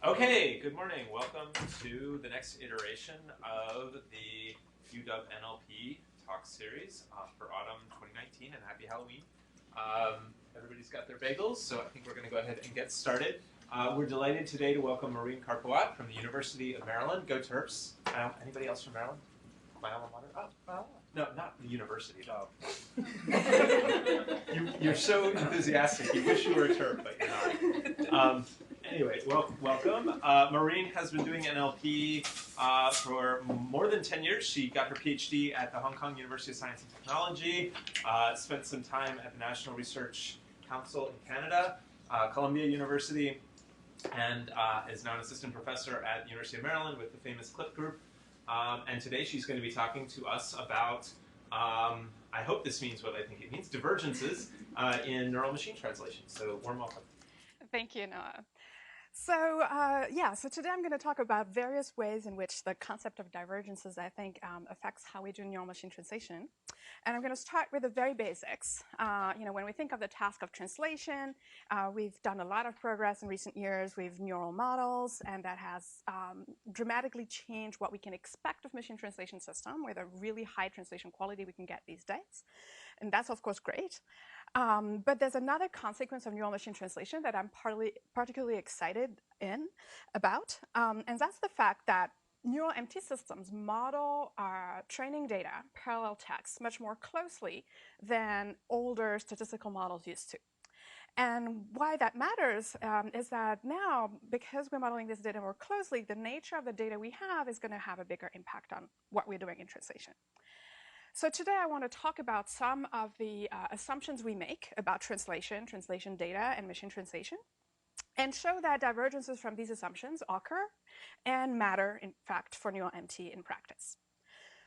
Okay, good morning. Welcome to the next iteration of the UW-NLP talk series for autumn 2019, and happy Halloween. Everybody's got their bagels, so I think we're going to go ahead and get started. We're delighted today to welcome Rao Carpuat from the University of Maryland. Go Terps. Anybody else from Maryland? My alma mater? Oh, well, no, not the university. No. You're so enthusiastic. You wish you were a Terp, but you're not. Anyway, welcome. Maureen has been doing NLP for more than 10 years. She got her PhD at the Hong Kong University of Science and Technology, spent some time at the National Research Council in Canada, Columbia University, and is now an assistant professor at the University of Maryland with the famous CLIP group. And today she's going to be talking to us about, I hope this means what I think it means, divergences in neural machine translation. So warm welcome. Thank you, Noah. So so today I'm going to talk about various ways in which the concept of divergences, I think, affects how we do neural machine translation. And I'm going to start with the very basics. When we think of the task of translation, we've done a lot of progress in recent years with neural models, and that has dramatically changed what we can expect of machine translation system with a really high translation quality we can get these days. And that's, of course, great. But there's another consequence of neural machine translation that I'm particularly excited about, and that's the fact that neural MT systems model training data, parallel text, much more closely than older statistical models used to. And why that matters is that now, because we're modeling this data more closely, the nature of the data we have is going to have a bigger impact on what we're doing in translation. So today I want to talk about some of the assumptions we make about translation data, and machine translation, and show that divergences from these assumptions occur and matter, in fact, for neural MT in practice.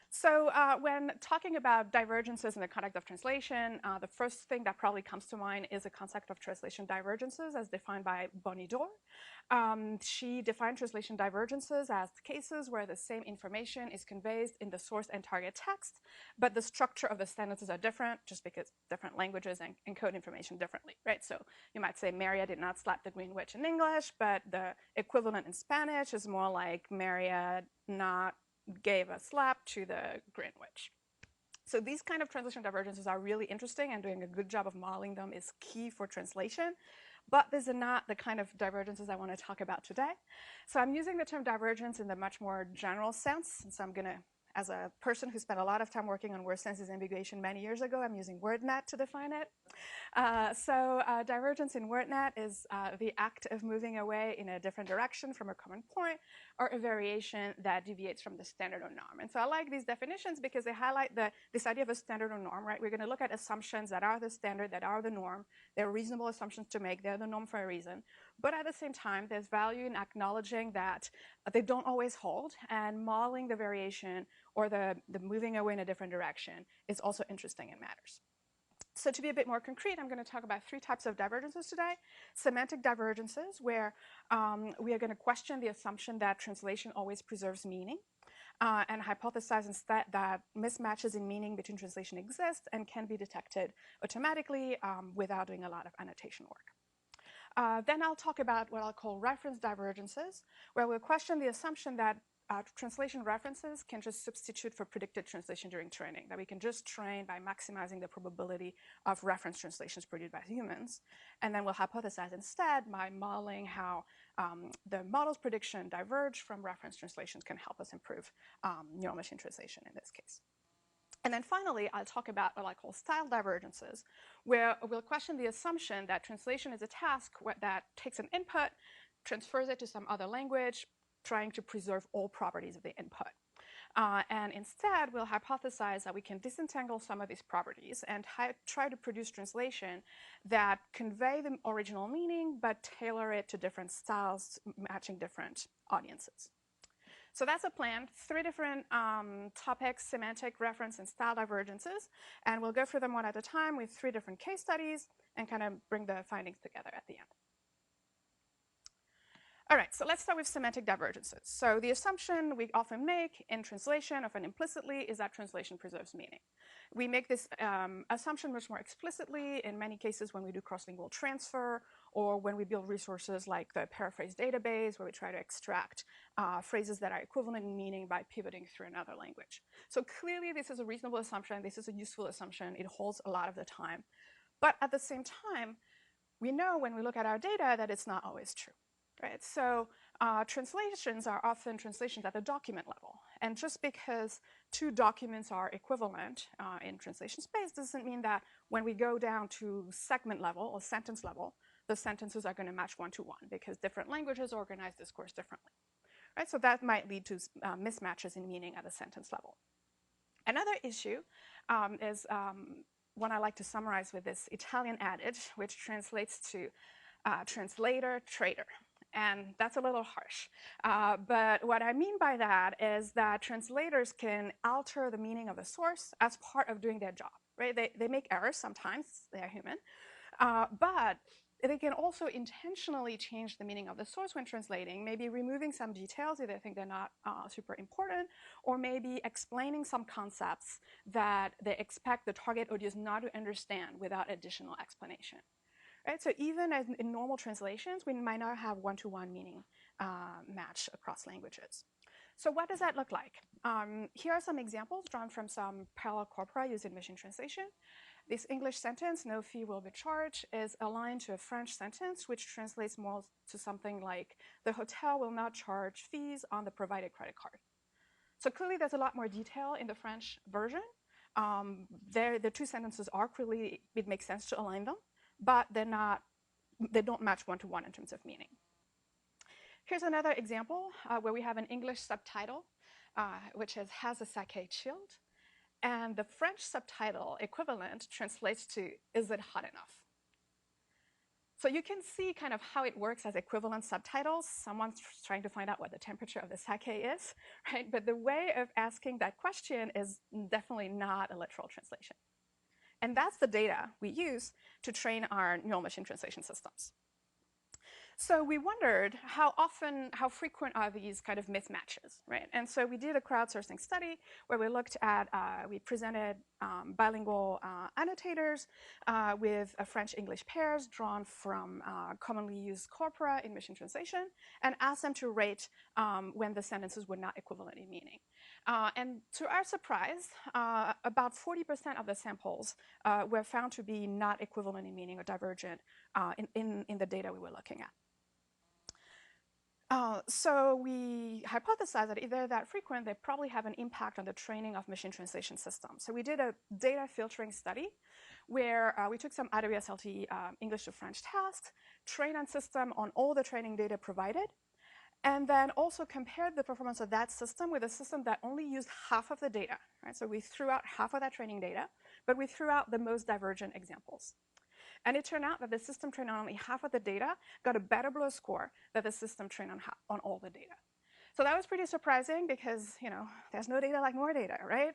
So when talking about divergences in the context of translation, the first thing that probably comes to mind is the concept of translation divergences as defined by Bonidor. She defined translation divergences as cases where the same information is conveyed in the source and target text, but the structure of the sentences are different just because different languages encode information differently, right? So you might say Maria did not slap the green witch in English, but the equivalent in Spanish is more like Maria not gave a slap to the green witch. So these kind of translation divergences are really interesting, and doing a good job of modeling them is key for translation. But these are not the kind of divergences I want to talk about today. So I'm using the term divergence in the much more general sense. And so I'm going to, as a person who spent a lot of time working on word sense disambiguation many years ago, I'm using WordNet to define it. Divergence in WordNet is the act of moving away in a different direction from a common point, or a variation that deviates from the standard or norm. And so I like these definitions because they highlight this idea of a standard or norm, right? We're going to look at assumptions that are the standard, that are the norm. They're reasonable assumptions to make. They're the norm for a reason. But at the same time, there's value in acknowledging that they don't always hold, and modeling the variation or the moving away in a different direction is also interesting and matters. So to be a bit more concrete, I'm going to talk about three types of divergences today. Semantic divergences, where we are going to question the assumption that translation always preserves meaning, and hypothesize instead that mismatches in meaning between translation exist and can be detected automatically without doing a lot of annotation work. Then I'll talk about what I'll call reference divergences, where we'll question the assumption that translation references can just substitute for predicted translation during training, that we can just train by maximizing the probability of reference translations produced by humans. And then we'll hypothesize instead by modeling how the model's prediction diverge from reference translations can help us improve neural machine translation in this case. And then finally, I'll talk about what I call style divergences, where we'll question the assumption that translation is a task that takes an input, transfers it to some other language, trying to preserve all properties of the input. And instead, we'll hypothesize that we can disentangle some of these properties and try to produce translation that convey the original meaning, but tailor it to different styles, matching different audiences. So that's a plan, three different topics: semantic, reference, and style divergences. And we'll go through them one at a time with three different case studies and kind of bring the findings together at the end. All right, so let's start with semantic divergences. So the assumption we often make in translation, often implicitly, is that translation preserves meaning. We make this assumption much more explicitly in many cases when we do cross-lingual transfer or when we build resources like the paraphrase database, where we try to extract phrases that are equivalent in meaning by pivoting through another language. So clearly, this is a reasonable assumption. This is a useful assumption. It holds a lot of the time. But at the same time, we know when we look at our data that it's not always true. Right? So translations are often translations at the document level. And just because two documents are equivalent in translation space doesn't mean that when we go down to segment level or sentence level, the sentences are going to match one-to-one because different languages organize discourse differently. Right? So that might lead to mismatches in meaning at the sentence level. Another issue is one I like to summarize with this Italian adage, which translates to translator, traitor. And that's a little harsh. But what I mean by that is that translators can alter the meaning of a source as part of doing their job, right? They make errors sometimes, they're human. But they can also intentionally change the meaning of the source when translating, maybe removing some details if they think they're not super important, or maybe explaining some concepts that they expect the target audience not to understand without additional explanation. Right? So even in normal translations, we might not have one-to-one meaning match across languages. So what does that look like? Here are some examples drawn from some parallel corpora used in machine translation. This English sentence, no fee will be charged, is aligned to a French sentence, which translates more to something like, the hotel will not charge fees on the provided credit card. So clearly there's a lot more detail in the French version. The two sentences are clearly, it makes sense to align them, but they don't match one-to-one in terms of meaning. Here's another example where we have an English subtitle, which has a sake chilled. And the French subtitle equivalent translates to, is it hot enough? So you can see kind of how it works as equivalent subtitles. Someone's trying to find out what the temperature of the sake is, right? But the way of asking that question is definitely not a literal translation. And that's the data we use to train our neural machine translation systems. So we wondered how frequent are these kind of mismatches, right? And so we did a crowdsourcing study where we looked at, we presented bilingual annotators with French-English pairs drawn from commonly used corpora in machine translation and asked them to rate when the sentences were not equivalent in meaning. And to our surprise, about 40% of the samples were found to be not equivalent in meaning or divergent in the data we were looking at. So we hypothesized that if they're that frequent, they probably have an impact on the training of machine translation systems. So we did a data filtering study where we took some IWSLT English to French tasks, trained on system on all the training data provided, and then also compared the performance of that system with a system that only used half of the data. Right? So we threw out half of that training data, but we threw out the most divergent examples. And it turned out that the system trained on only half of the data got a better BLEU score than the system trained on all the data. So that was pretty surprising because, you know, there's no data like more data, right?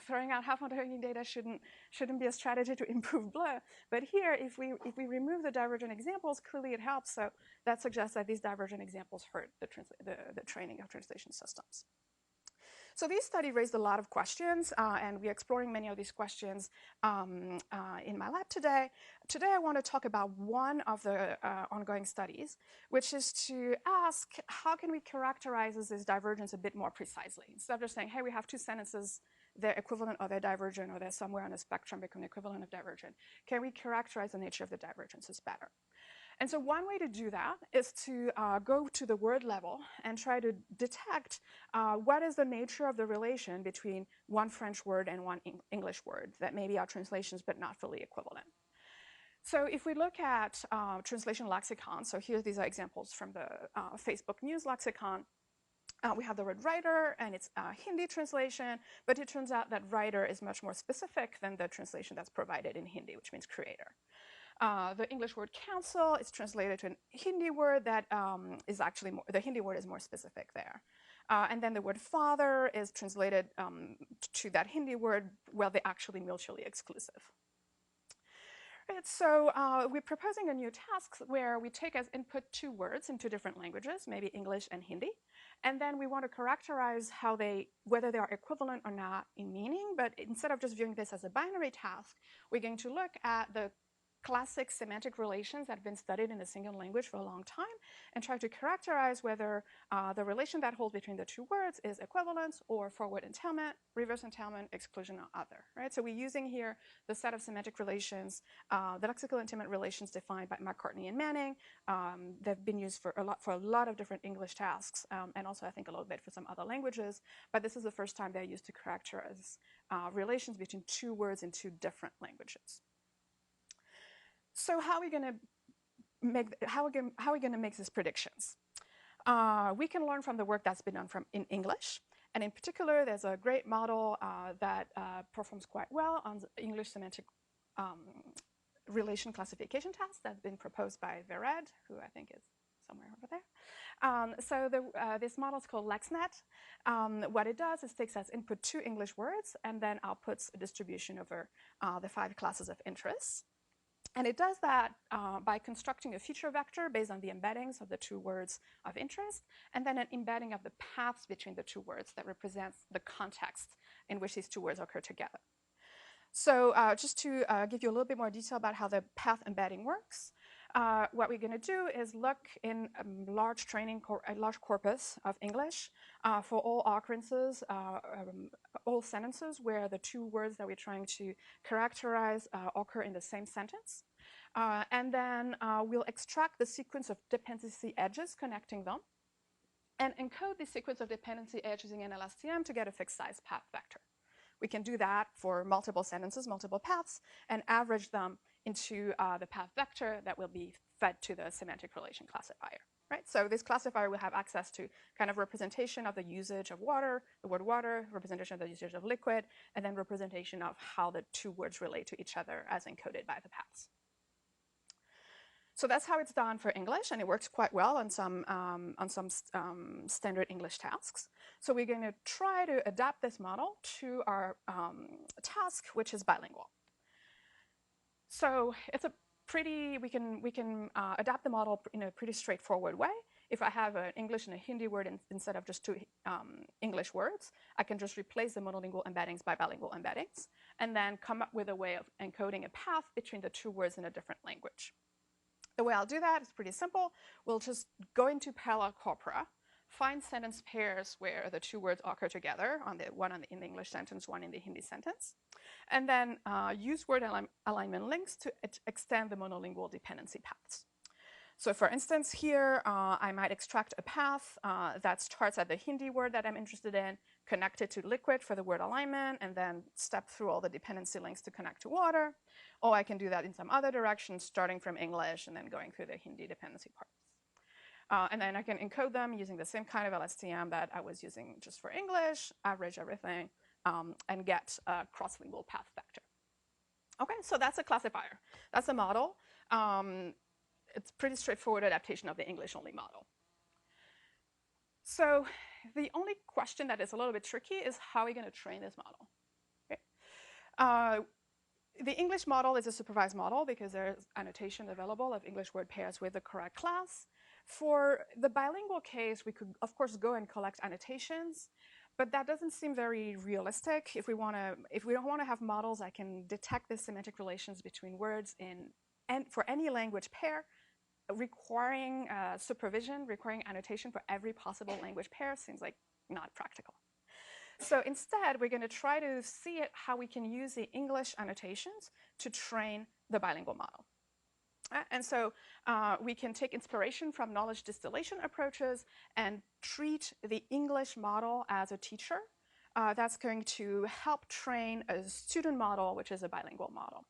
Throwing out half of the training data shouldn't be a strategy to improve BLEU. But here, if we remove the divergent examples, clearly it helps. So that suggests that these divergent examples hurt the training of translation systems. So this study raised a lot of questions, and we're exploring many of these questions in my lab today. Today, I want to talk about one of the ongoing studies, which is to ask, how can we characterize this divergence a bit more precisely? Instead of just saying, hey, we have two sentences, they're equivalent or they're divergent, or they're somewhere on the spectrum between equivalent and divergent. Can we characterize the nature of the divergences better? And so one way to do that is to go to the word level and try to detect what is the nature of the relation between one French word and one English word that maybe are translations but not fully equivalent. So if we look at translation lexicon, so here these are examples from the Facebook News lexicon. We have the word writer, and it's a Hindi translation, but it turns out that writer is much more specific than the translation that's provided in Hindi, which means creator. The English word council is translated to a Hindi word that is actually more, the Hindi word is more specific there. And then the word father is translated to that Hindi word, well, they're actually mutually exclusive. Right, so we're proposing a new task where we take as input two words in two different languages, maybe English and Hindi, and then we want to characterize how whether they are equivalent or not in meaning, but instead of just viewing this as a binary task, we're going to look at the classic semantic relations that have been studied in a single language for a long time and try to characterize whether the relation that holds between the two words is equivalence or forward entailment, reverse entailment, exclusion, or other, right? So we're using here the set of semantic relations, the lexical entailment relations defined by McCartney and Manning. They've been used for a lot of different English tasks, and also I think a little bit for some other languages, but this is the first time they're used to characterize relations between two words in two different languages. So how are we going to make these predictions? We can learn from the work that's been done in English, and in particular, there's a great model that performs quite well on the English semantic relation classification test that's been proposed by Vered, who I think is somewhere over there. This model is called LexNet. What it does is takes as input two English words and then outputs a distribution over the 5 classes of interest. And it does that by constructing a feature vector based on the embeddings of the two words of interest, and then an embedding of the paths between the two words that represents the context in which these two words occur together. So just to give you a little bit more detail about how the path embedding works, what we're going to do is look in a large corpus of English for all occurrences, all sentences where the two words that we're trying to characterize occur in the same sentence. And then we'll extract the sequence of dependency edges connecting them and encode the sequence of dependency edges using an LSTM to get a fixed size path vector. We can do that for multiple sentences, multiple paths, and average them into the path vector that will be fed to the semantic relation classifier, right? So this classifier will have access to kind of representation of the usage of water, the word water, representation of the usage of liquid, and then representation of how the two words relate to each other as encoded by the paths. So that's how it's done for English, and it works quite well on some standard English tasks. So we're going to try to adapt this model to our task, which is bilingual. So it's we can adapt the model in a pretty straightforward way. If I have an English and a Hindi word instead of just two English words, I can just replace the monolingual embeddings by bilingual embeddings, and then come up with a way of encoding a path between the two words in a different language. The way I'll do that is pretty simple. We'll just go into parallel corpora, find sentence pairs where the two words occur together, one in the English sentence, one in the Hindi sentence, and then use word alignment links to extend the monolingual dependency paths. So for instance, here, I might extract a path that starts at the Hindi word that I'm interested in, connect it to liquid for the word alignment, and then step through all the dependency links to connect to water. Or I can do that in some other direction, starting from English and then going through the Hindi dependency parts. And then I can encode them using the same kind of LSTM that I was using just for English, average everything, and get a cross-lingual path vector. Okay, so that's a classifier. That's a model. It's pretty straightforward adaptation of the English-only model. So the only question that is a little bit tricky is how are we going to train this model? Okay. The English model is a supervised model because there's annotation available of English word pairs with the correct class. For the bilingual case, we could, of course, go and collect annotations, but that doesn't seem very realistic. If we don't want to have models that can detect the semantic relations between words and for any language pair, requiring supervision, requiring annotation for every possible language pair seems like not practical. So instead, we're going to try to see how we can use the English annotations to train the bilingual model. And so we can take inspiration from knowledge distillation approaches and treat the English model as a teacher. That's going to help train a student model, which is a bilingual model.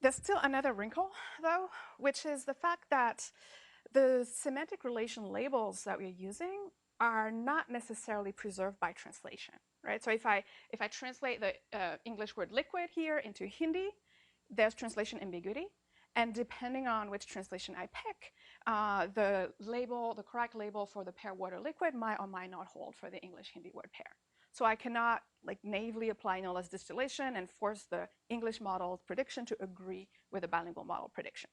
There's still another wrinkle, though, which is the fact that the semantic relation labels that we're using are not necessarily preserved by translation, right? So if I translate the English word liquid here into Hindi, there's translation ambiguity. And depending on which translation I pick, the correct label for the pair water liquid might or might not hold for the English-Hindi word pair. So I cannot naively apply knowledge distillation and force the English model prediction to agree with the bilingual model prediction.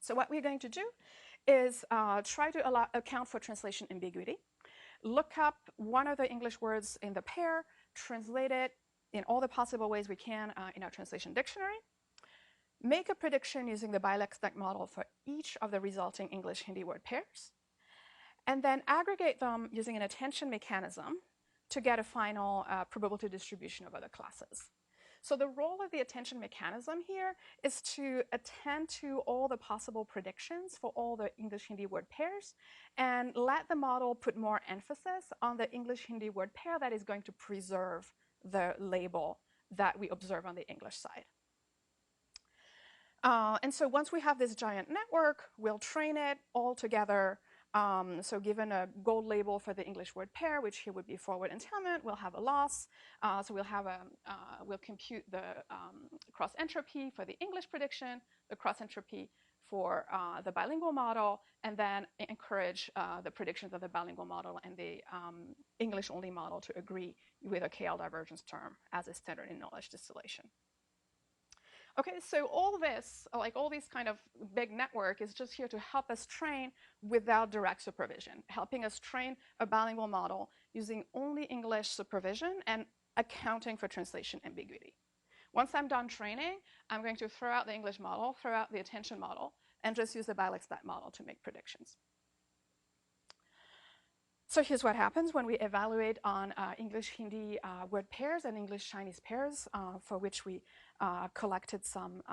So what we're going to do is try to account for translation ambiguity, look up one of the English words in the pair, translate it in all the possible ways we can in our translation dictionary, make a prediction using the bilexic model for each of the resulting English-Hindi word pairs, and then aggregate them using an attention mechanism to get a final probability distribution of other classes. So the role of the attention mechanism here is to attend to all the possible predictions for all the English-Hindi word pairs and let the model put more emphasis on the English-Hindi word pair that is going to preserve the label that we observe on the English side. And so once we have this giant network, we'll train it all together. So given a gold label for the English word pair, which here would be forward entailment, we'll have a loss. So we'll compute the cross entropy for the English prediction, the cross entropy for the bilingual model, and then encourage the predictions of the bilingual model and the English-only model to agree with a KL divergence term as a standard in knowledge distillation. Okay, so all this, like all these kind of big network is just here to help us train without direct supervision, helping us train a bilingual model using only English supervision and accounting for translation ambiguity. Once I'm done training, I'm going to throw out the English model, throw out the attention model, and just use the bilexic model to make predictions. So here's what happens when we evaluate on English-Hindi word pairs and English-Chinese pairs for which we collected some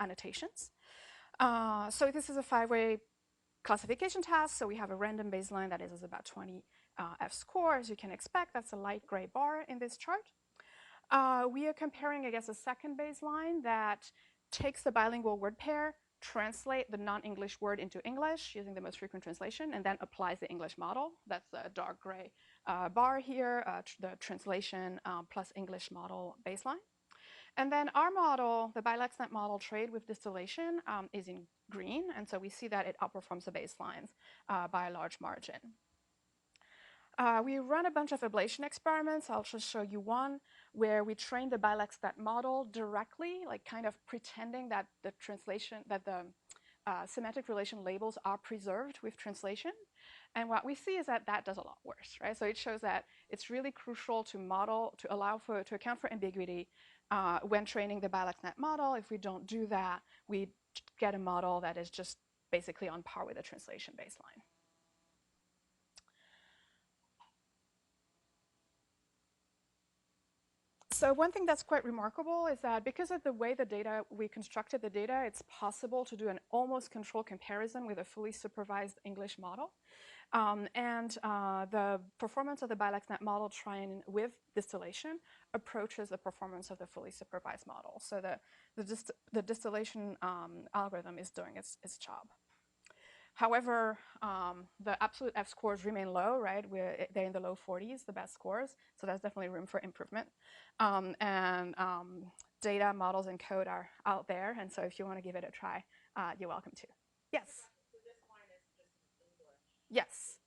annotations. So this is a 5-way classification task. So we have a random baseline that is about 20 F-score, as you can expect. That's a light gray bar in this chart. We are comparing, I guess, a second baseline that takes the bilingual word pair, translate the non-English word into English using the most frequent translation, and then applies the English model. That's the dark gray bar here, the translation plus English model baseline. And then our model, the bilexic model trade with distillation, is in green. And so we see that it outperforms the baselines by a large margin. We run a bunch of ablation experiments. I'll just show you one where we train the bilexic model directly, like kind of pretending that the translation, that the semantic relation labels are preserved with translation. And what we see is that that does a lot worse, right? So it shows that it's really crucial to model, to account for ambiguity when training the bilexic model. If we don't do that, we get a model that is just basically on par with the translation baseline. So one thing that's quite remarkable is that because of the way we constructed the data, it's possible to do an almost control comparison with a fully supervised English model. The performance of the bilexic model trained with distillation approaches the performance of the fully supervised model. So the distillation algorithm is doing its job. However, the absolute F scores remain low, right? They're in the low 40s, the best scores. So there's definitely room for improvement. Data, models, and code are out there. And so if you want to give it a try, you're welcome to. Yes? So this line is just English? Yes.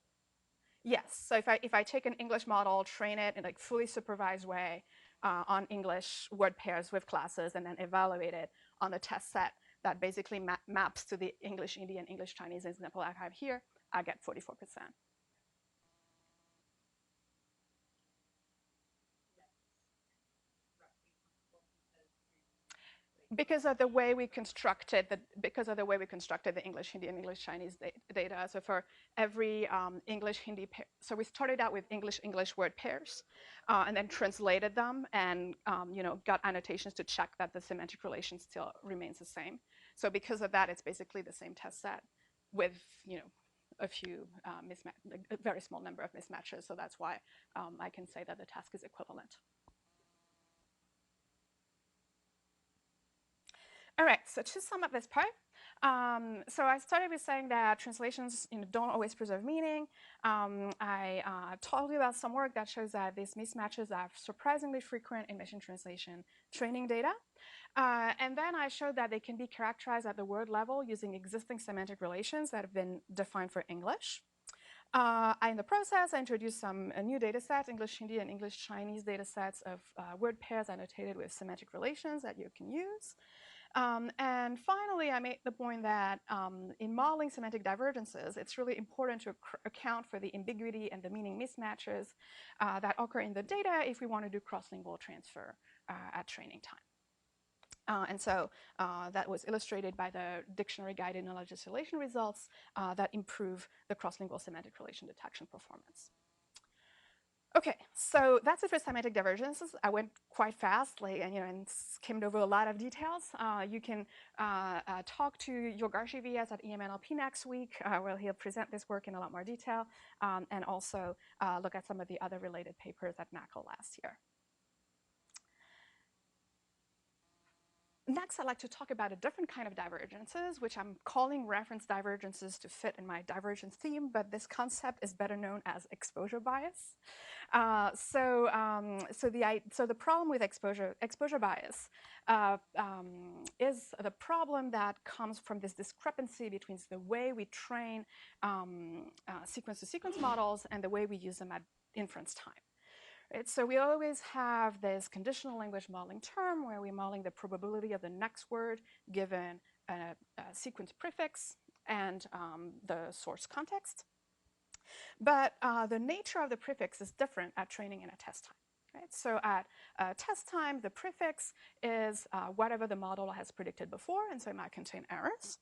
Yes. So if I take an English model, train it in a fully supervised way on English word pairs with classes, and then evaluate it on the test set that basically maps to the English-Indian, English-Chinese example I have here, I get 44%. Because of the way we constructed the English-Hindi and English-Chinese data. So for every English-Hindi pair, so we started out with English-English word pairs, and then translated them, and got annotations to check that the semantic relation still remains the same. So because of that, it's basically the same test set with a few a very small number of mismatches. So that's why I can say that the task is equivalent. All right, so to sum up this part, so I started with saying that translations don't always preserve meaning. I told you about some work that shows that these mismatches are surprisingly frequent in machine translation training data. And then I showed that they can be characterized at the word level using existing semantic relations that have been defined for English. In the process, I introduced some new data sets, English-Hindi and English-Chinese data sets of word pairs annotated with semantic relations that you can use. And finally, I made the point that in modeling semantic divergences, it's really important to account for the ambiguity and the meaning mismatches that occur in the data if we want to do cross-lingual transfer at training time. And so that was illustrated by the dictionary guided knowledge distillation results that improve the cross-lingual semantic relation detection performance. Okay, so that's it for semantic divergences. I went quite fast, and skimmed over a lot of details. You can talk to Yogarshi Vyas at EMNLP next week, where he'll present this work in a lot more detail, and also look at some of the other related papers at NAACL last year. Next, I'd like to talk about a different kind of divergences, which I'm calling reference divergences to fit in my divergence theme, but this concept is better known as exposure bias. So the problem with exposure bias is the problem that comes from this discrepancy between the way we train sequence-to-sequence models and the way we use them at inference time. Right? So we always have this conditional language modeling term where we're modeling the probability of the next word given a sequence prefix and the source context. But the nature of the prefix is different at training and at test time. Right? So at test time, the prefix is whatever the model has predicted before, and so it might contain errors.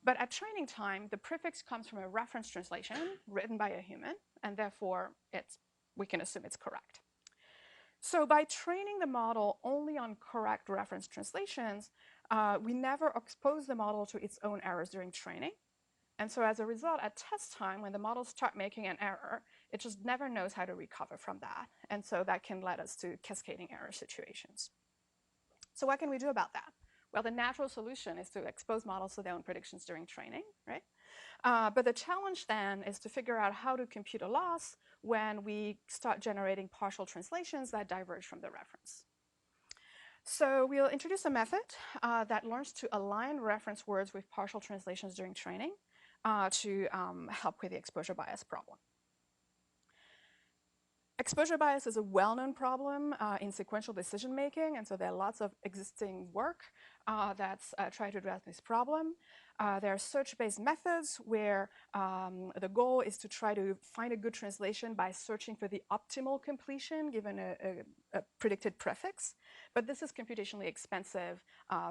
But at training time, the prefix comes from a reference translation written by a human, and therefore we can assume it's correct. So by training the model only on correct reference translations, we never expose the model to its own errors during training. And so as a result, at test time, when the models start making an error, it just never knows how to recover from that. And so that can lead us to cascading error situations. So what can we do about that? Well, the natural solution is to expose models to their own predictions during training, right? But the challenge then is to figure out how to compute a loss when we start generating partial translations that diverge from the reference. So we'll introduce a method that learns to align reference words with partial translations during training to help with the exposure bias problem. Exposure bias is a well-known problem in sequential decision making, and so there are lots of existing work that's trying to address this problem. There are search-based methods where the goal is to try to find a good translation by searching for the optimal completion given a predicted prefix, but this is computationally expensive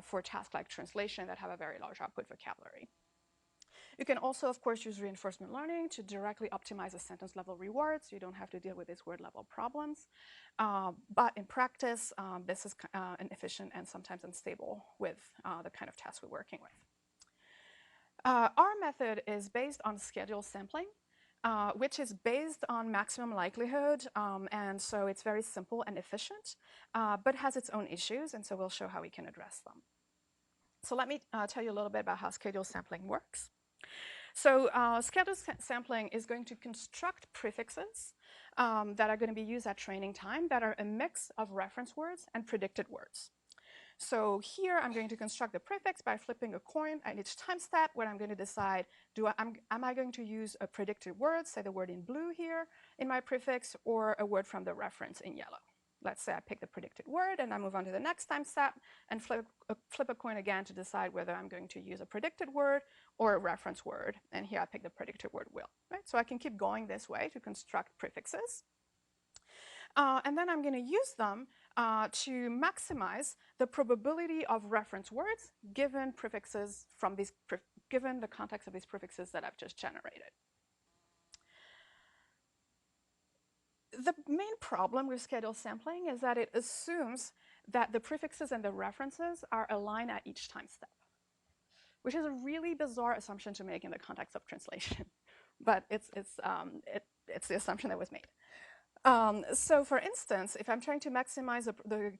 for tasks like translation that have a very large output vocabulary. You can also, of course, use reinforcement learning to directly optimize a sentence level reward, so you don't have to deal with these word level problems. But in practice, this is inefficient and sometimes unstable with the kind of tasks we're working with. Our method is based on schedule sampling, which is based on maximum likelihood, and so it's very simple and efficient, but has its own issues, and so we'll show how we can address them. So let me tell you a little bit about how schedule sampling works. So schedule sampling is going to construct prefixes that are going to be used at training time that are a mix of reference words and predicted words. So here I'm going to construct the prefix by flipping a coin at each time step where I'm going to decide, am I going to use a predicted word, say the word in blue here in my prefix, or a word from the reference in yellow. Let's say I pick the predicted word and I move on to the next time step and flip a coin again to decide whether I'm going to use a predicted word or a reference word. And here I pick the predicted word will. Right? So I can keep going this way to construct prefixes. And then I'm going to use them to maximize the probability of reference words given prefixes from these, given the context of these prefixes that I've just generated. The main problem with schedule sampling is that it assumes that the prefixes and the references are aligned at each time step, which is a really bizarre assumption to make in the context of translation, but it's the assumption that was made. So for instance, if I'm trying to maximize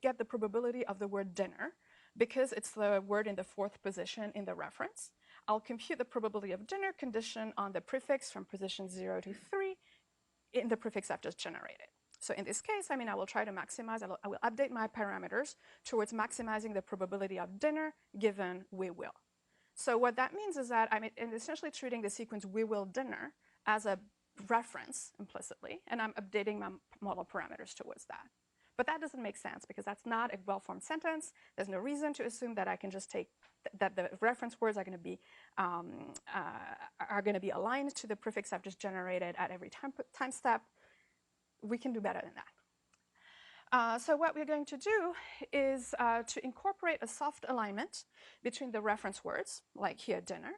get the probability of the word dinner, because it's the word in the 4th position in the reference, I'll compute the probability of dinner condition on the prefix from position 0 to 3 in the prefix I've just generated. So in this case, I will try to maximize, I will update my parameters towards maximizing the probability of dinner given we will. So what that means is that I'm essentially treating the sequence we will dinner as a reference implicitly, and I'm updating my model parameters towards that. But that doesn't make sense because that's not a well-formed sentence. There's no reason to assume that I can just take that the reference words are going to be aligned to the prefix I've just generated at every time step. We can do better than So what we're going to do is to incorporate a soft alignment between the reference words, like here dinner,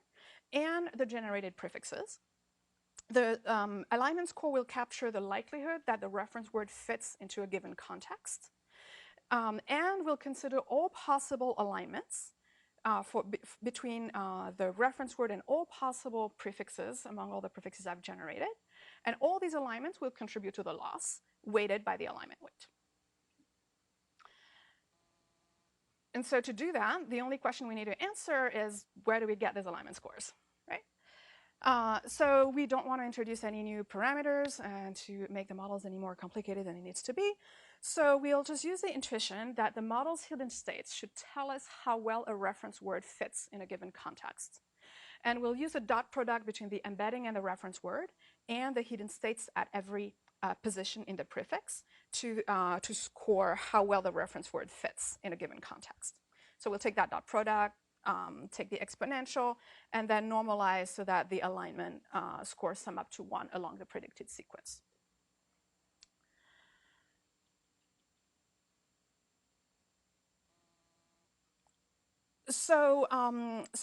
and the generated prefixes. The alignment score will capture the likelihood that the reference word fits into a given context, and will consider all possible alignments between the reference word and all possible prefixes among all the prefixes I've generated. And all these alignments will contribute to the loss, weighted by the alignment weight. And so to do that, the only question we need to answer is, where do we get these alignment scores, right? So we don't want to introduce any new parameters and to make the models any more complicated than it needs to be. So we'll just use the intuition that the model's hidden states should tell us how well a reference word fits in a given context. And we'll use a dot product between the embedding and the reference word and the hidden states at every position in the prefix to score how well the reference word fits in a given context. So we'll take that dot product, take the exponential, and then normalize so that the alignment scores sum up to 1 along the predicted sequence. So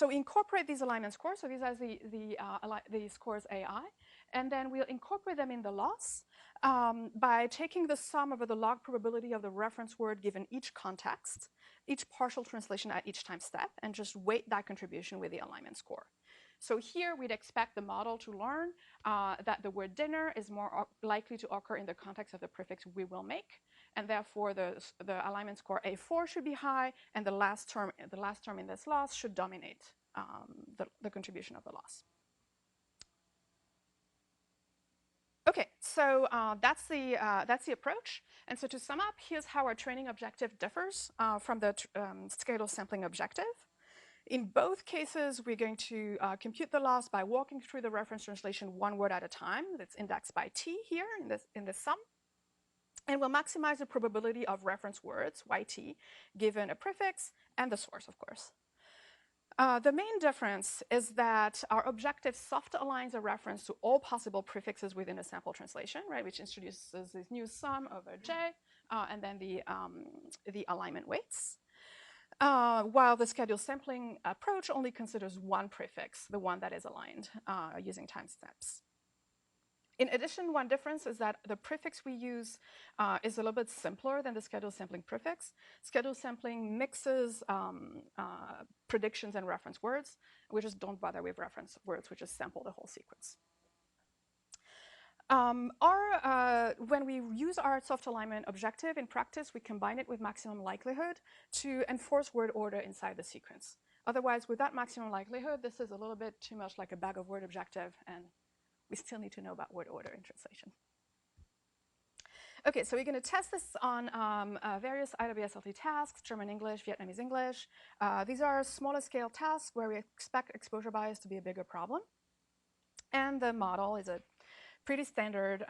incorporate these alignment scores. So these are the scores AI. And then we'll incorporate them in the loss by taking the sum over the log probability of the reference word given each context, each partial translation at each time step, and just weight that contribution with the alignment score. So here we'd expect the model to learn that the word dinner is more likely to occur in the context of the prefix we will make, and therefore the alignment score A4 should be high, and the last term in this loss should dominate the contribution of the loss. Okay, so that's the approach. And so to sum up, here's how our training objective differs from the scheduled sampling objective. In both cases, we're going to compute the loss by walking through the reference translation one word at a time. That's indexed by T here in this sum. And we'll maximize the probability of reference words, YT, given a prefix and the source, of course. The main difference is that our objective soft aligns a reference to all possible prefixes within a sample translation, right, which introduces this new sum over J, and then the alignment weights. While the scheduled sampling approach only considers one prefix, the one that is aligned using time steps. In addition, one difference is that the prefix we use is a little bit simpler than the scheduled sampling prefix. Scheduled sampling mixes predictions and reference words. We just don't bother with reference words, we just sample the whole sequence. When we use our soft alignment objective in practice, we combine it with maximum likelihood to enforce word order inside the sequence. Otherwise, with that maximum likelihood, this is a little bit too much like a bag of word objective, and we still need to know about word order in translation. Okay, so we're going to test this on various IWSLT tasks, German English, Vietnamese English. These are smaller scale tasks where we expect exposure bias to be a bigger problem. And the model is a pretty standard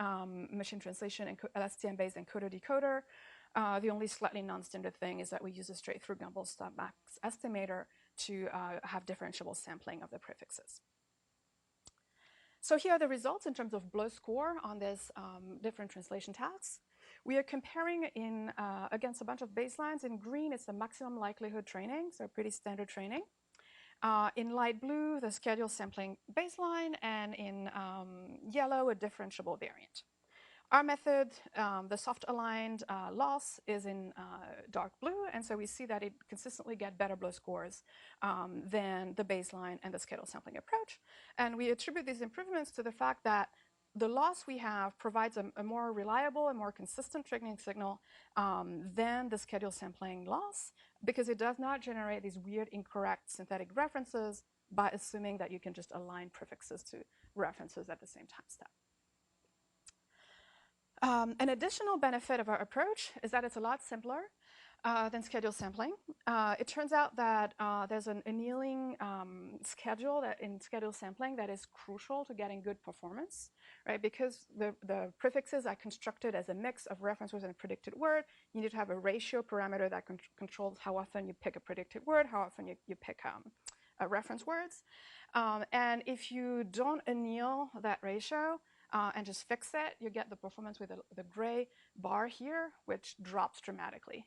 machine translation and LSTM-based encoder-decoder. The only slightly non-standard thing is that we use a straight-through Gumbel stopmax estimator to have differentiable sampling of the prefixes. So here are the results in terms of blow score on this different translation tasks. We are comparing against a bunch of baselines. In green, it's the maximum likelihood training, so pretty standard training. In light blue, the scheduled sampling baseline, and in yellow, a differentiable variant. Our method, the soft aligned loss, is in dark blue, and so we see that it consistently gets better blow scores than the baseline and the scheduled sampling approach. And we attribute these improvements to the fact that the loss we have provides a more reliable and more consistent training signal than the scheduled sampling loss, because it does not generate these weird incorrect synthetic references by assuming that you can just align prefixes to references at the same time step. An additional benefit of our approach is that it's a lot simpler than scheduled sampling. It turns out that there's an annealing schedule that in scheduled sampling that is crucial to getting good performance, right? Because the prefixes are constructed as a mix of reference words and a predicted word. You need to have a ratio parameter that controls how often you pick a predicted word, how often you pick reference words. And if you don't anneal that ratio, and just fix it, you get the performance with the gray bar here, which drops dramatically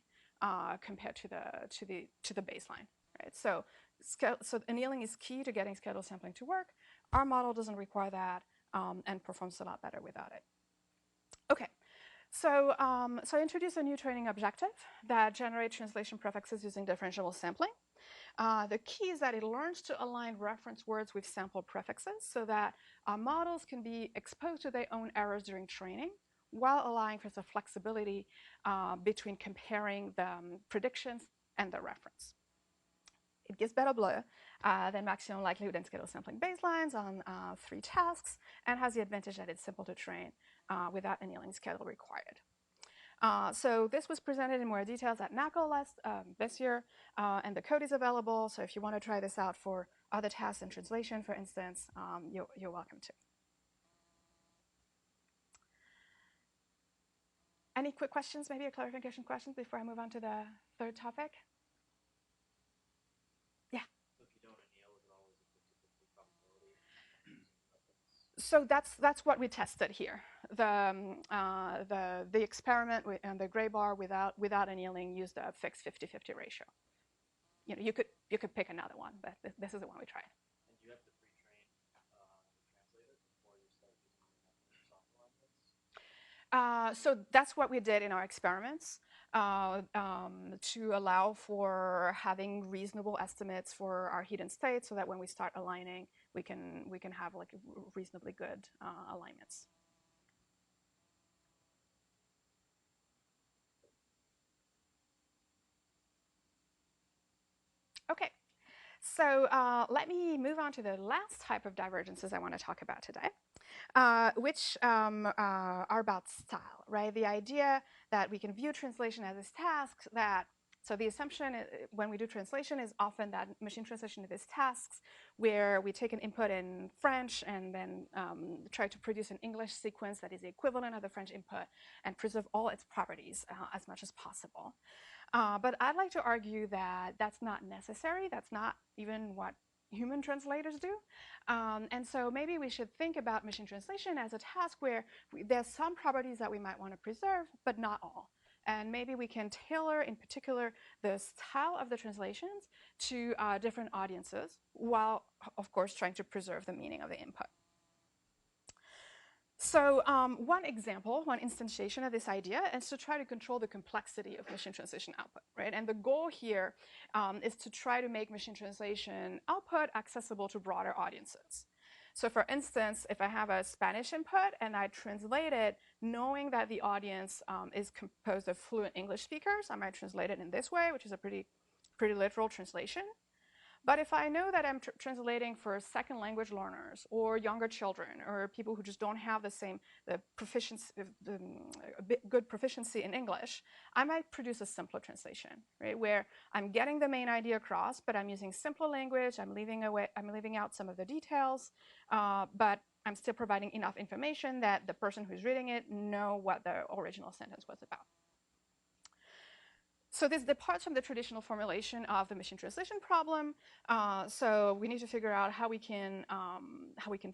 compared to the baseline. Right? So annealing is key to getting scalable sampling to work. Our model doesn't require that and performs a lot better without it. Okay. So I introduced a new training objective that generates translation prefixes using differentiable sampling. The key is that it learns to align reference words with sample prefixes so that models can be exposed to their own errors during training while allowing for some flexibility between comparing the predictions and the reference. It gives better blur than maximum likelihood and scalable sampling baselines on 3 tasks and has the advantage that it's simple to train without annealing scale required. So this was presented in more details at NAACL this year, and the code is available. So if you want to try this out for other tasks and translation, for instance, you're welcome to. Any quick questions, maybe a clarification question before I move on to the third topic? Yeah. So if you don't anneal, is it always a 50-50 probability? So that's what we tested here. The experiment and the gray bar without annealing used a fixed 50-50 ratio. You know, you could pick another one, but this is the one we tried. And do you have to pre-train the translator before you start using software like this? So that's what we did in our experiments to allow for having reasonable estimates for our hidden states, so that when we start aligning, we can have like reasonably good alignments. Okay, so let me move on to the last type of divergences I want to talk about today, which are about style, right? The idea that we can view translation as this task so the assumption when we do translation is often that machine translation is tasks where we take an input in French and then try to produce an English sequence that is the equivalent of the French input and preserve all its properties as much as possible. But I'd like to argue that that's not necessary. That's not even what human translators do. And so maybe we should think about machine translation as a task where there's some properties that we might want to preserve, but not all. And maybe we can tailor, in particular, the style of the translations to different audiences, while, of course, trying to preserve the meaning of the input. So one example, one instantiation of this idea is to try to control the complexity of machine translation output, right? And the goal here is to try to make machine translation output accessible to broader audiences. So for instance, if I have a Spanish input and I translate it knowing that the audience is composed of fluent English speakers, I might translate it in this way, which is a pretty literal translation. But if I know that I'm translating for second language learners or younger children or people who just don't have good proficiency in English, I might produce a simpler translation, right? Where I'm getting the main idea across, but I'm using simpler language. I'm leaving out some of the details, but I'm still providing enough information that the person who's reading it know what the original sentence was about. So this departs from the traditional formulation of the machine translation problem. So we need to figure out how we can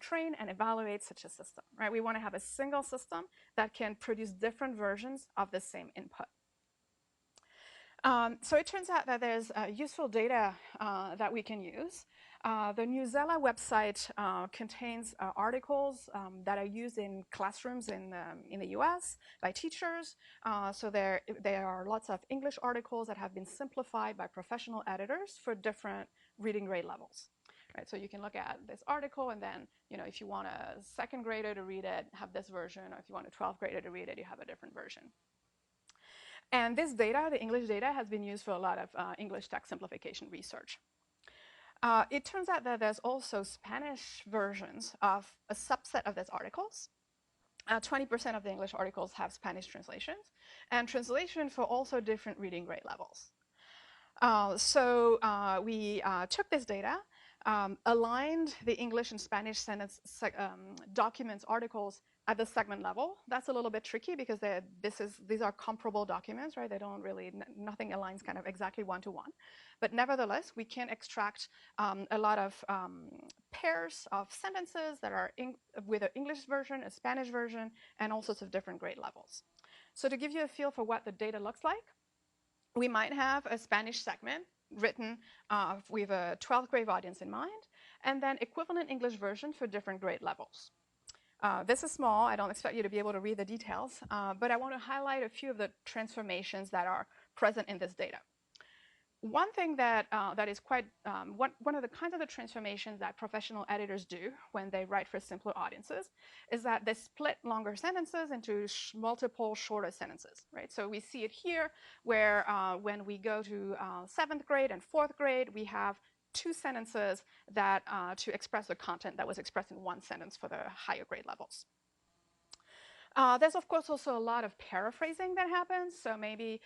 train and evaluate such a system, right? We want to have a single system that can produce different versions of the same input. So it turns out that there's useful data that we can use. The NAACL website contains articles that are used in classrooms in the US by teachers. So there are lots of English articles that have been simplified by professional editors for different reading grade levels. Right, so you can look at this article and then, if you want a second grader to read it, have this version, or if you want a 12th grader to read it, you have a different version. And this data, the English data, has been used for a lot of English text simplification research. It turns out that there's also Spanish versions of a subset of these articles. 20% of the English articles have Spanish translations, and translation for also different reading grade levels. So we took this data, aligned the English and Spanish sentence documents, articles at the segment level. That's a little bit tricky because these are comparable documents, right? They don't really, nothing aligns kind of exactly one-to-one. But nevertheless, we can extract a lot of pairs of sentences that are with an English version, a Spanish version, and all sorts of different grade levels. So to give you a feel for what the data looks like, we might have a Spanish segment written with a 12th grade audience in mind, and then equivalent English version for different grade levels. This is small. I don't expect you to be able to read the details, but I want to highlight a few of the transformations that are present in this data. One thing that is quite, one of the kinds of the transformations that professional editors do when they write for simpler audiences is that they split longer sentences into multiple shorter sentences, right? So we see it here where when we go to 7th grade and 4th grade, we have 2 sentences that to express the content that was expressed in 1 sentence for the higher grade levels. There's, of course, also a lot of paraphrasing that happens. So maybe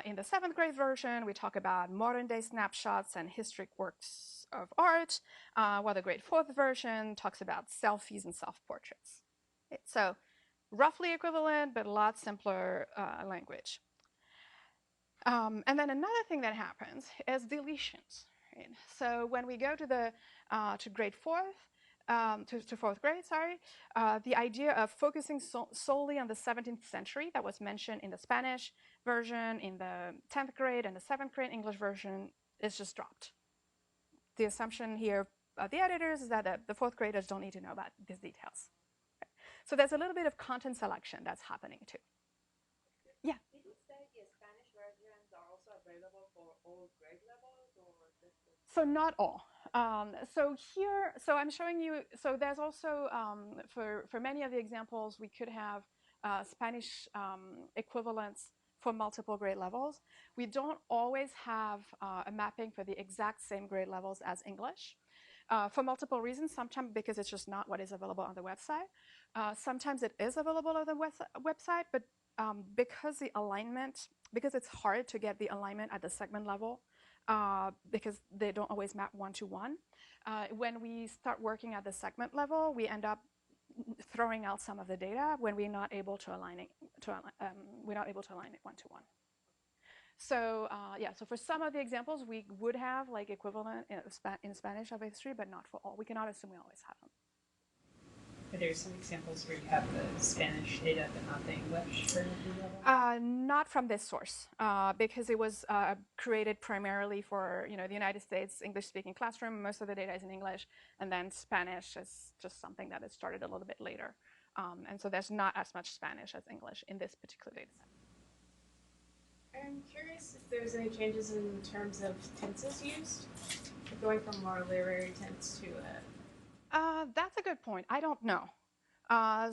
in the 7th grade version, we talk about modern day snapshots and historic works of art, while the grade 4th version talks about selfies and self-portraits. Okay, so roughly equivalent, but a lot simpler language. And then another thing that happens is deletions. Right? So when we go to grade 4th, to 4th grade, sorry, the idea of focusing solely on the 17th century that was mentioned in the Spanish version, in the 10th grade and the 7th grade English version is just dropped. The assumption here of the editors is that the 4th graders don't need to know about these details. Okay. So there's a little bit of content selection that's happening too. Yeah? Did you say the Spanish versions are also available for all grade levels, or just the... So not all. So here, so I'm showing you, so there's also, for many of the examples, we could have Spanish equivalents for multiple grade levels. We don't always have a mapping for the exact same grade levels as English. For multiple reasons, sometimes because it's just not what is available on the website. Sometimes it is available on the website, but because the alignment, because it's hard to get the alignment at the segment level, because they don't always map one-to-one. When we start working at the segment level, we end up throwing out some of the data when we're not able to align it. We're not able to align it one-to-one. So yeah, so for some of the examples, we would have like equivalent in Spanish of A3, but not for all. We cannot assume we always have them. Are there some examples where you have the Spanish data but not the English for level? Not from this source, because it was created primarily for the United States English-speaking classroom. Most of the data is in English, and then Spanish is just something that is started a little bit later. And so there's not as much Spanish as English in this particular data set. I'm curious if there's any changes in terms of tenses used, going from more literary tense to That's a good point. I don't know.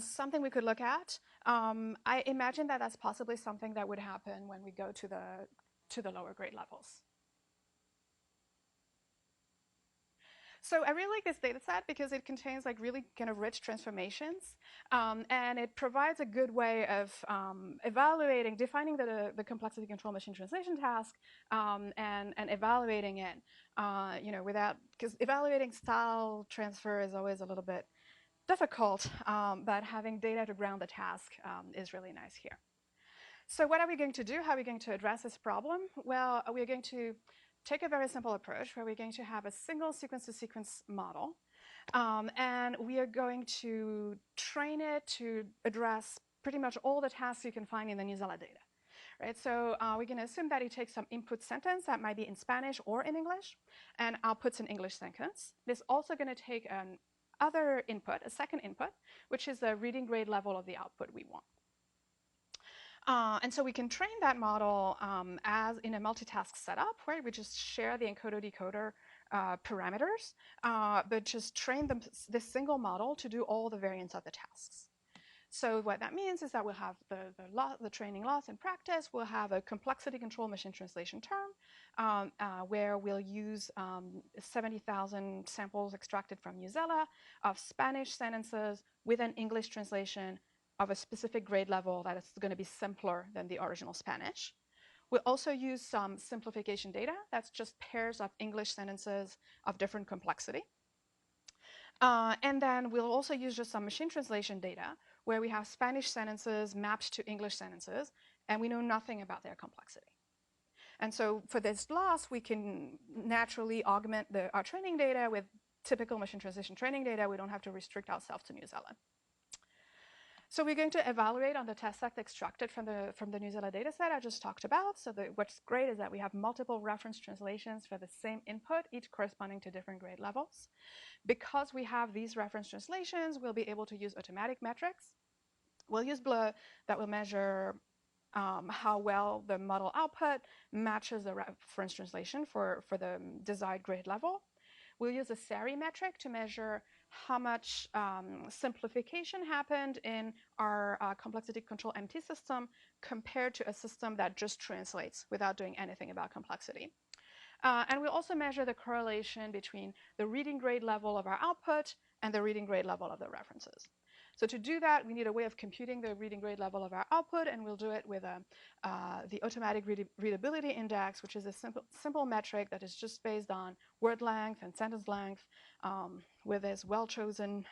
Something we could look at. I imagine that that's possibly something that would happen when we go to the lower grade levels. So I really like this data set because it contains like really kind of rich transformations, and it provides a good way of evaluating, defining the complexity control machine translation task, and evaluating it, without, because evaluating style transfer is always a little bit difficult, but having data to ground the task is really nice here. So what are we going to do? How are we going to address this problem? Well, we're going to take a very simple approach where we're going to have a single sequence-to-sequence model, and we are going to train it to address pretty much all the tasks you can find in the NAACL data. Right, so we're going to assume that it takes some input sentence that might be in Spanish or in English, and outputs an English sentence. This also going to take an other input, a second input, which is the reading grade level of the output we want. And so we can train that model as in a multitask setup, where we just share the encoder-decoder parameters, but just train this single model to do all the variants of the tasks. So what that means is that we'll have the training loss in practice. We'll have a complexity control machine translation term, where we'll use 70,000 samples extracted from NAACL of Spanish sentences with an English translation of a specific grade level that is going to be simpler than the original Spanish. We'll also use some simplification data. That's just pairs of English sentences of different complexity. And then we'll also use just some machine translation data where we have Spanish sentences mapped to English sentences, and we know nothing about their complexity. And so for this loss, we can naturally augment our training data with typical machine translation training data. We don't have to restrict ourselves to New Zealand. So we're going to evaluate on the test set extracted from the New Zealand data set I just talked about. So what's great is that we have multiple reference translations for the same input, each corresponding to different grade levels. Because we have these reference translations, we'll be able to use automatic metrics. We'll use BLE that will measure how well the model output matches the reference translation for the desired grade level. We'll use a SARI metric to measure how much simplification happened in our complexity control MT system compared to a system that just translates without doing anything about complexity. And we'll also measure the correlation between the reading grade level of our output and the reading grade level of the references. So to do that, we need a way of computing the reading grade level of our output, and we'll do it with the automatic readability index, which is a simple metric that is just based on word length and sentence length, with these well-chosen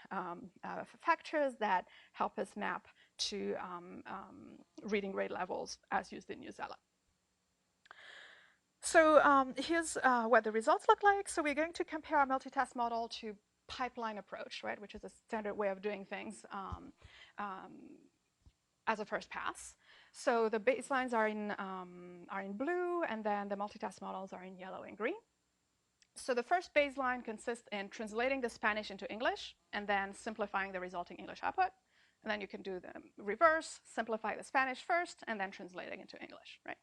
factors that help us map to reading grade levels as used in New Zealand. So here's what the results look like. So we're going to compare our multitask model to pipeline approach, right, which is a standard way of doing things as a first pass. So the baselines are in blue, and then the multitask models are in yellow and green. So the first baseline consists in translating the Spanish into English and then simplifying the resulting English output. And then you can do the reverse, simplify the Spanish first, and then translating into English, right?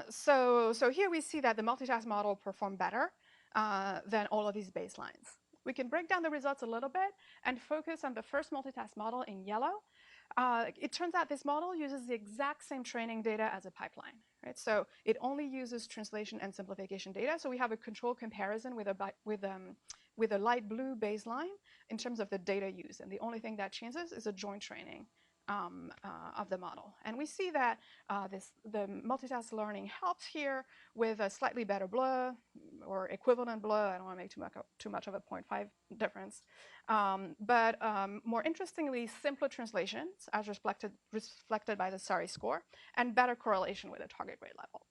So here we see that the multitask model performed better than all of these baselines. We can break down the results a little bit and focus on the first multitask model in yellow. It turns out this model uses the exact same training data as a pipeline, right? So it only uses translation and simplification data. So we have a control comparison with a light blue baseline in terms of the data used. And the only thing that changes is a joint training of the model. And we see that the multitask learning helps here with a slightly better BLE or equivalent BLE. I don't want to make too much of a 0.5 difference. But more interestingly, simpler translations as reflected by the SARI score and better correlation with the target grade level.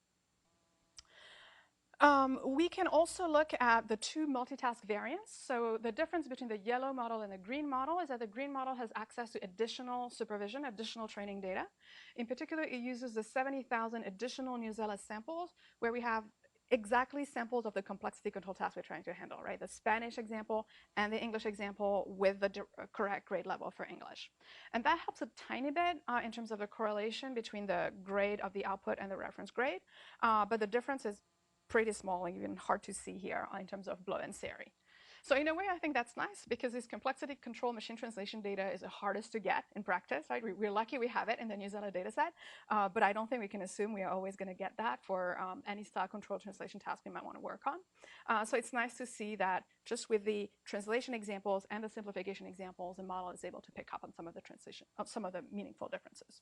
We can also look at the two multitask variants. So the difference between the yellow model and the green model is that the green model has access to additional supervision, additional training data. In particular, it uses the 70,000 additional New Zealand samples where we have exactly samples of the complexity control task we're trying to handle, right? The Spanish example and the English example with the correct grade level for English. And that helps a tiny bit in terms of the correlation between the grade of the output and the reference grade. But the difference is pretty small and even hard to see here in terms of BLE and SARI. So in a way, I think that's nice because this complexity control machine translation data is the hardest to get in practice, right? We're lucky we have it in the New Zealand data set, but I don't think we can assume we are always going to get that for any style control translation task we might want to work on. So it's nice to see that just with the translation examples and the simplification examples, the model is able to pick up on some of the meaningful differences.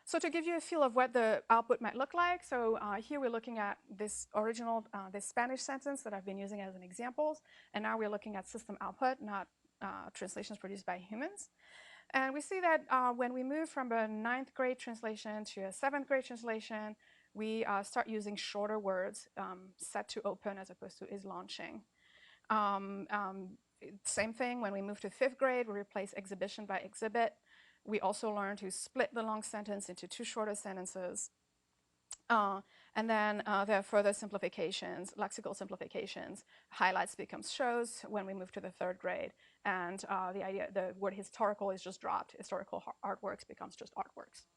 So to give you a feel of what the output might look like, so here we're looking at this original, this Spanish sentence that I've been using as an example, and now we're looking at system output, not translations produced by humans. And we see that when we move from a 9th grade translation to a 7th grade translation, we start using shorter words set to open as opposed to is launching. Same thing when we move to 5th grade, we replace exhibition by exhibit. We also learn to split the long sentence into 2 shorter sentences. And then there are further simplifications, lexical simplifications. Highlights becomes shows when we move to the 3rd grade. And the word historical is just dropped. Historical artworks becomes just artworks.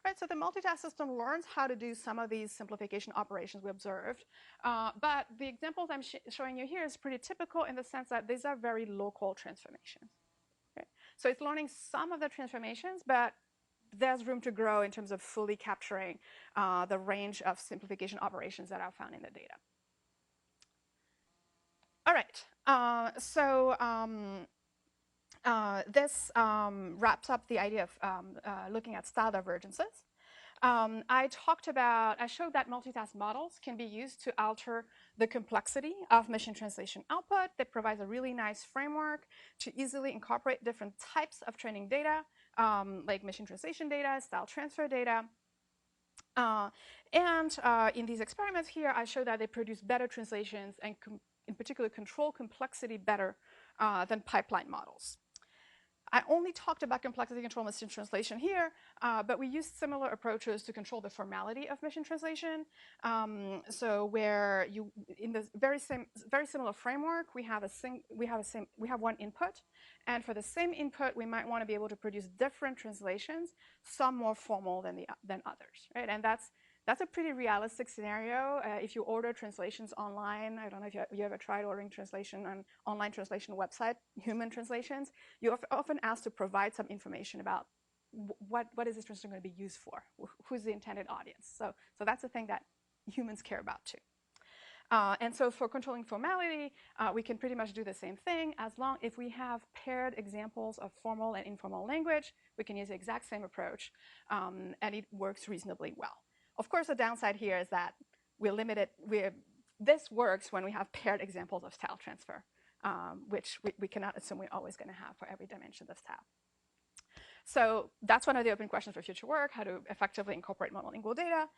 Right, so the multitask system learns how to do some of these simplification operations we observed. But the examples I'm showing you here is pretty typical in the sense that these are very local transformations. Okay? So it's learning some of the transformations, but there's room to grow in terms of fully capturing the range of simplification operations that are found in the data. All right, this wraps up the idea of looking at style divergences. I showed that multitask models can be used to alter the complexity of machine translation output. That provides a really nice framework to easily incorporate different types of training data, like machine translation data, style transfer data. In these experiments here, I show that they produce better translations and in particular control complexity better than pipeline models. I only talked about complexity control machine translation here, but we used similar approaches to control the formality of machine translation. So where in the very similar framework, we have one input, and for the same input, we might want to be able to produce different translations, some more formal than others, right? And that's a pretty realistic scenario. If you order translations online, I don't know if you ever tried ordering translation on online translation website, human translations, you're often asked to provide some information about what is this translation going to be used for, who's the intended audience. So that's a thing that humans care about too. And so for controlling formality, we can pretty much do the same thing if we have paired examples of formal and informal language, we can use the exact same approach, and it works reasonably well. Of course, the downside here is that we're limited. This works when we have paired examples of style transfer, which we cannot assume we're always going to have for every dimension of style. So that's one of the open questions for future work, how to effectively incorporate monolingual data.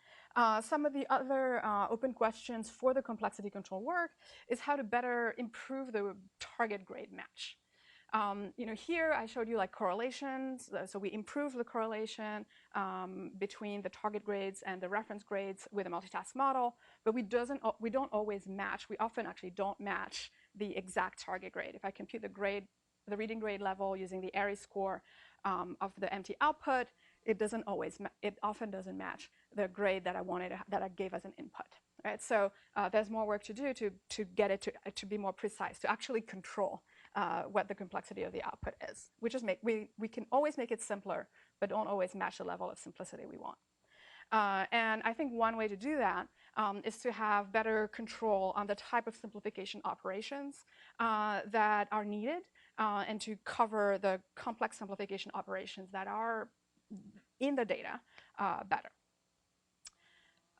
Some of the other open questions for the complexity control work is how to better improve the target grade match. Here I showed you like correlations. So we improved the correlation between the target grades and the reference grades with a multitask model, but we don't always match. We often actually don't match the exact target grade. If I compute the reading grade level using the ARI score of the empty output, it often doesn't match the grade that I gave as an input. Right? So there's more work to do to get it to be more precise, to actually control what the complexity of the output is, which is we can always make it simpler, but don't always match the level of simplicity we want. And I think one way to do that is to have better control on the type of simplification operations that are needed and to cover the complex simplification operations that are in the data better.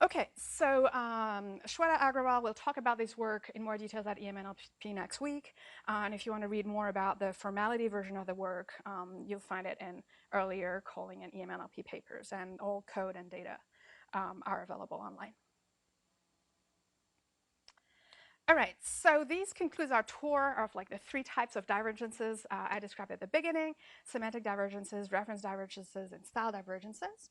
Okay, so Shweta Agrawal will talk about this work in more details at EMNLP next week. And if you want to read more about the formality version of the work, you'll find it in earlier calling and EMNLP papers, and all code and data are available online. All right, so this concludes our tour of like the 3 types of divergences I described at the beginning: semantic divergences, reference divergences, and style divergences.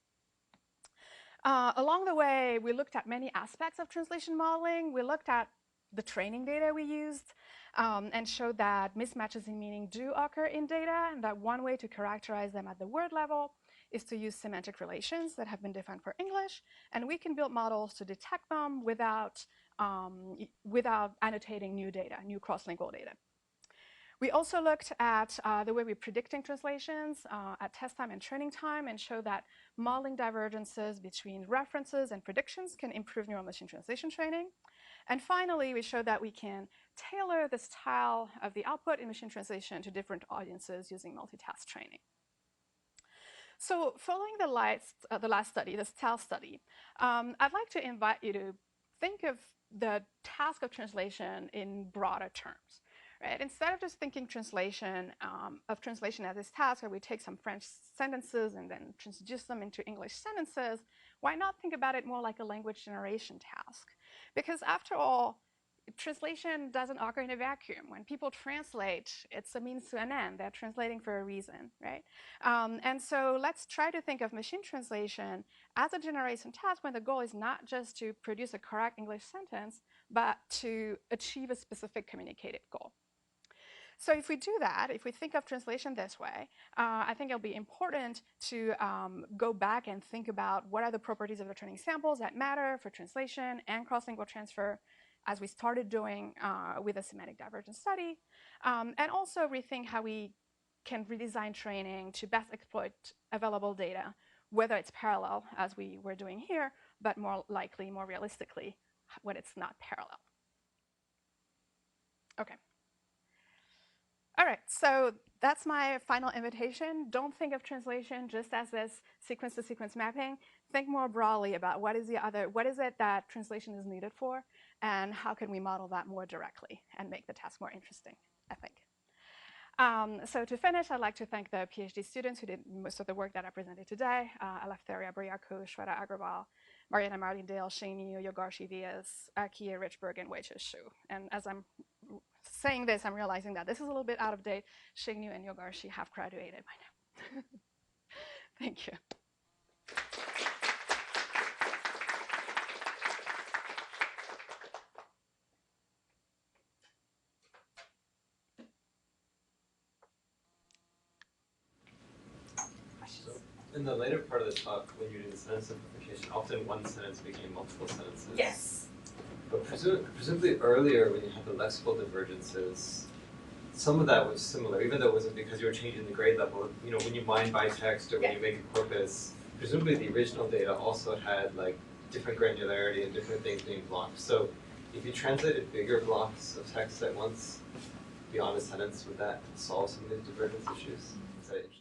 Along the way, we looked at many aspects of translation modeling. We looked at the training data we used and showed that mismatches in meaning do occur in data, and that one way to characterize them at the word level is to use semantic relations that have been defined for English, and we can build models to detect them without annotating new data, new cross-lingual data. We also looked at the way we're predicting translations at test time and training time, and showed that modeling divergences between references and predictions can improve neural machine translation training. And finally, we showed that we can tailor the style of the output in machine translation to different audiences using multitask training. So following the last study, the style study, I'd like to invite you to think of the task of translation in broader terms. Right? Instead of just thinking translation as this task where we take some French sentences and then transduce them into English sentences, why not think about it more like a language generation task? Because after all, translation doesn't occur in a vacuum. When people translate, it's a means to an end. They're translating for a reason, right? And so let's try to think of machine translation as a generation task when the goal is not just to produce a correct English sentence, but to achieve a specific communicated goal. So if we do that, if we think of translation this way, I think it'll be important to go back and think about what are the properties of the training samples that matter for translation and cross-lingual transfer, as we started doing with a semantic divergence study, and also rethink how we can redesign training to best exploit available data, whether it's parallel, as we were doing here, but more likely, more realistically, when it's not parallel. Okay. All right, so that's my final invitation. Don't think of translation just as this sequence-to-sequence mapping. think more broadly about what is it that translation is needed for, and how can we model that more directly and make the task more interesting, I think. So to finish, I'd like to thank the PhD students who did most of the work that I presented today. Eleftheria Briakou, Shweta Agrawal, Mariana Martindale, Shane Niu, Yogarshi Vyas, Akia Richberg, and Wei Shu. And as I'm saying this, I'm realizing that this is a little bit out of date. Shane Niu and Yogarshi have graduated by now. Thank you. In the later part of the talk, when you did sentence simplification, often one sentence became multiple sentences. Yes. But presumably earlier, when you had the lexical divergences, some of that was similar, even though it wasn't because you were changing the grade level. You know, when you mine by text or when you make a corpus, presumably the original data also had like different granularity and different things being blocked. So if you translated bigger blocks of text at once beyond a sentence, would that solve some of these divergence issues? Is that interesting?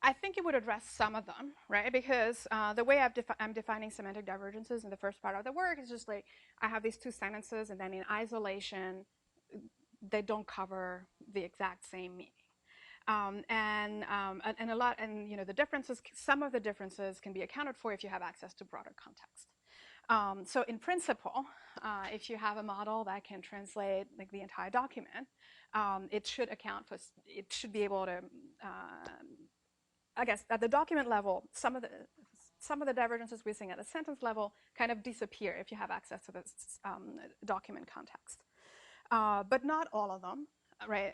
I think it would address some of them, right? Because the way I'm defining semantic divergences in the first part of the work is just like I have these two sentences, and then in isolation, they don't cover the exact same meaning. And you know, the differences, some of the differences can be accounted for if you have access to broader context. So in principle, if you have a model that can translate like the entire document, it should account for, it should be able to, I guess at the document level, some of the divergences we're seeing at the sentence level kind of disappear if you have access to this document context. But not all of them, right?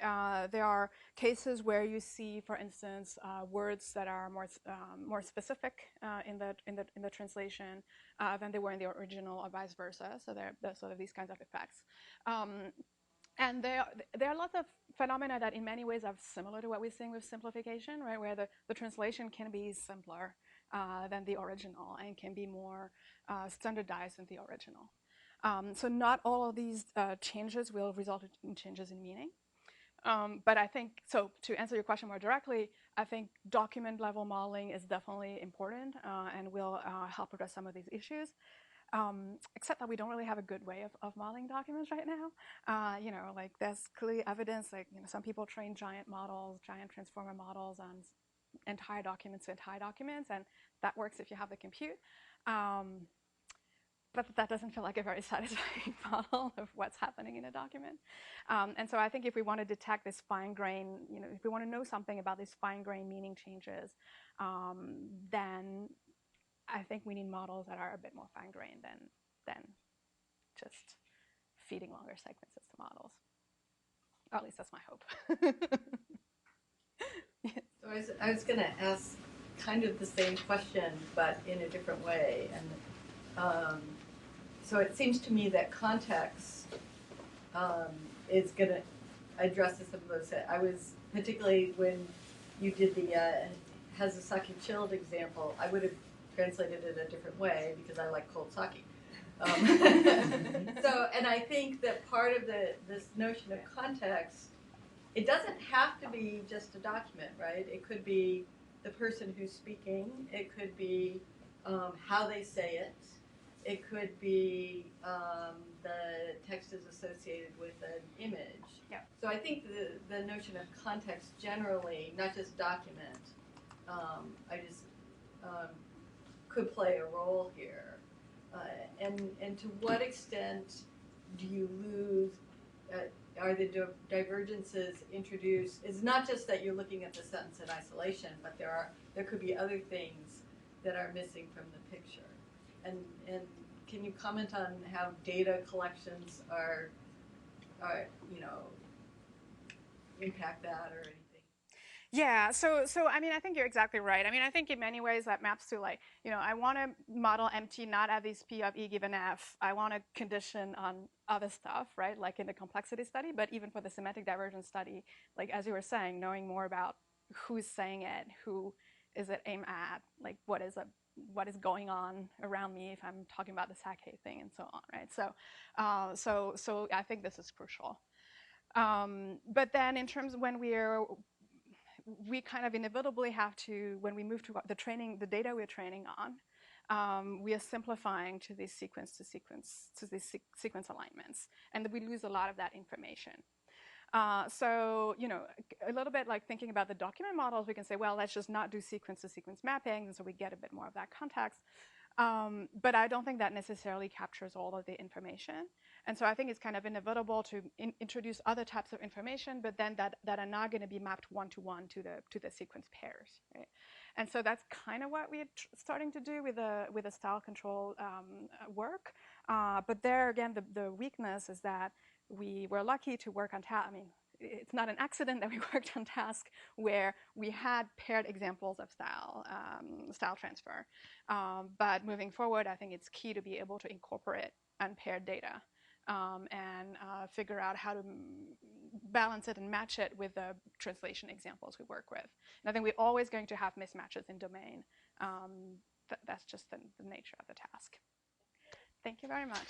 There are cases where you see, for instance, words that are more specific in the translation than they were in the original, or vice versa. So there's sort of these kinds of effects. And there are lots of phenomena that in many ways are similar to what we're seeing with simplification, right? Where the translation can be simpler than the original and can be more standardized than the original. So not all of these changes will result in changes in meaning. But I think, so to answer your question more directly, I think document level modeling is definitely important and will help address some of these issues. Except that we don't really have a good way of modeling documents right now. You know, like there's clearly evidence, like, you know, some people train giant models, giant transformer models on entire documents to entire documents, and that works if you have the compute. But that doesn't feel like a very satisfying model of what's happening in a document. And so I think if we want to detect this fine-grain, you know, if we want to know something about these fine-grain meaning changes, then I think we need models that are a bit more fine-grained than just feeding longer sequences to models. Or at least that's my hope. Yes. So I was going to ask kind of the same question, but in a different way. And so it seems to me that context is going to address some of those. I was particularly when you did the Hazasaki chilled example, I would have translated it a different way because I like cold sake. So, and I think that part of this notion of context, it doesn't have to be just a document, right? It could be the person who's speaking. It could be how they say it. It could be the text is associated with an image. Yeah. So I think the notion of context generally, not just document, could play a role here. And to what extent do you lose, are the divergences introduced? It's not just that you're looking at the sentence in isolation, but there could be other things that are missing from the picture. And can you comment on how data collections are you know, impact that or anything? Yeah, so I mean, I think you're exactly right. I mean, I think in many ways that maps to, like, you know, I want to model MT not at this P of E given F. I want to condition on other stuff, right? Like in the complexity study, but even for the semantic divergence study, like as you were saying, knowing more about who's saying it, who is it aimed at, like what is going on around me if I'm talking about the sake thing and so on, right? So I think this is crucial. But then in terms of when we kind of inevitably have to, when we move to the training, the data we're training on, we are simplifying to these sequence alignments, and we lose a lot of that information. So, you know, a little bit like thinking about the document models, we can say, well, let's just not do sequence-to-sequence mapping, and so we get a bit more of that context. But I don't think that necessarily captures all of the information. And so I think it's kind of inevitable to introduce other types of information, but then that are not going to be mapped one-to-one to the sequence pairs, right? And so that's kind of what we're starting to do with the style control work. But there, again, the weakness is that we were lucky to work on task. I mean, it's not an accident that we worked on task where we had paired examples of style transfer. But moving forward, I think it's key to be able to incorporate unpaired data and figure out how to balance it and match it with the translation examples we work with. And I think we're always going to have mismatches in domain. That's just the nature of the task. Thank you very much.